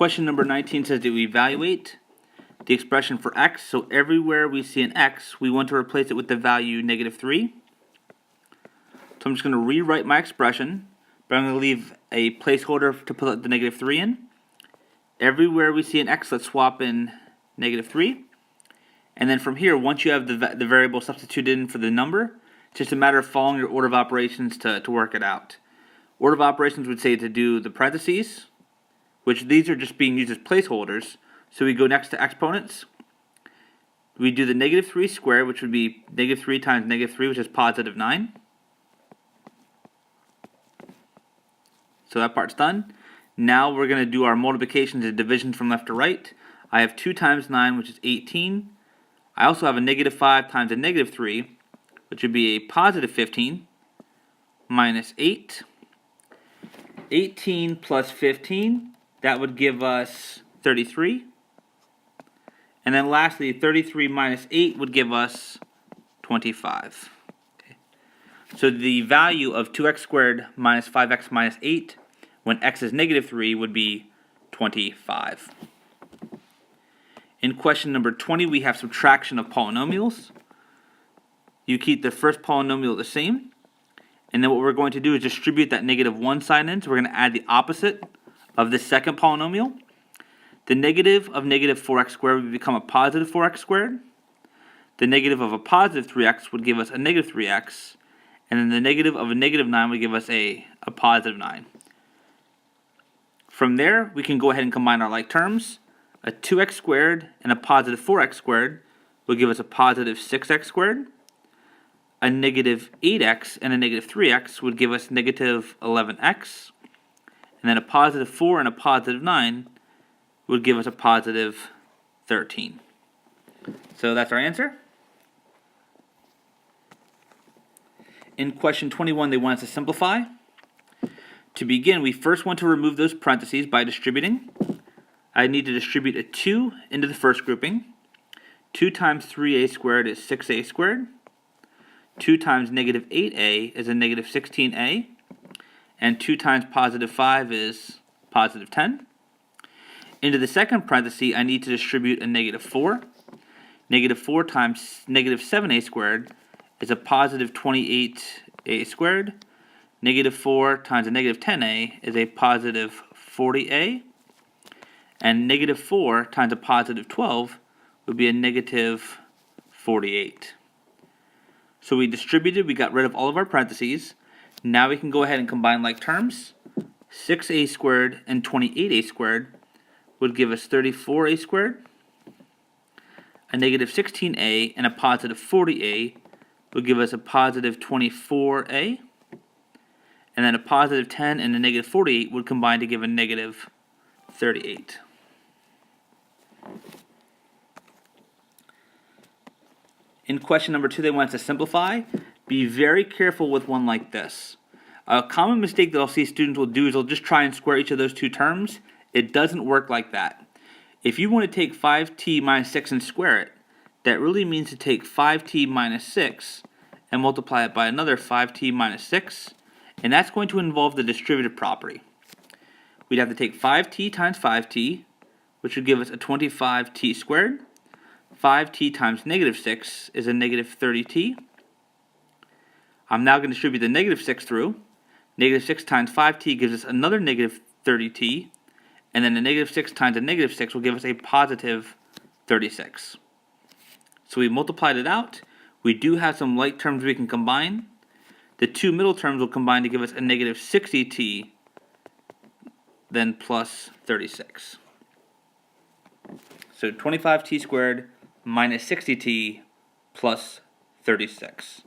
Question number 19 says that we evaluate the expression for x. So everywhere we see an x, we want to replace it with the value -3. So I'm just going to rewrite my expression, but I'm going to leave a placeholder to put the -3 in. Everywhere we see an x, let's swap in -3. And then from here, once you have the variable substituted in for the number, it's just a matter of following your order of operations to work it out. Order of operations would say to do the parentheses, which these are just being used as placeholders. So we go next to exponents. We do the -3 squared, which would be -3 times -3, which is +9. So that part's done. Now we're going to do our multiplications and divisions from left to right. I have 2 times 9, which is 18. I also have a -5 times a -3, which would be a +15, minus 8. 18 plus 15, that would give us 33. And then lastly, 33 minus 8 would give us 25. Okay. So the value of 2x squared minus 5x minus 8 when x is -3 would be 25. In question number 20, we have subtraction of polynomials. You keep the first polynomial the same, and then what we're going to do is distribute that -1 sign in, so we're going to add the opposite of the second polynomial. The negative of -4x squared would become a +4x squared. The negative of a +3x would give us a -3x, and then the negative of a -9 would give us a +9. From there, we can go ahead and combine our like terms. A 2x squared and a +4x squared will give us a +6x squared. A -8x and a -3x would give us -11x. And then a +4 and a +9 would give us a +13. So that's our answer. In question 21, they want us to simplify. To begin, we first want to remove those parentheses by distributing. I need to distribute a 2 into the first grouping. 2 times 3a squared is 6a squared. 2 times -8a is a -16a. And 2 times +5 is +10. Into the second parenthesis, I need to distribute a -4. -4 times -7a squared is a +28a squared. -4 times a -10a is a +40a. And -4 times a +12 would be a -48. So we distributed, we got rid of all of our parentheses. Now we can go ahead and combine like terms. 6a squared and 28a squared would give us 34a squared. A -16a and a +40a would give us a +24a. And then a +10 and a -48 would combine to give a -38. In question number 2, they want us to simplify. Be very careful with one like this. A common mistake that I'll see students will do is they'll just try and square each of those two terms. It doesn't work like that. If you want to take 5t minus 6 and square it, that really means to take 5t minus 6 and multiply it by another 5t minus 6, and that's going to involve the distributive property. We'd have to take 5t times 5t, which would give us a 25t squared. 5t times -6 is a -30t. I'm now going to distribute the -6 through. -6 times 5t gives us another -30t, and then the -6 times a -6 will give us a +36. So we multiplied it out. We do have some like terms we can combine. The two middle terms will combine to give us a -60t, then plus 36. So 25t squared minus 60t plus 36.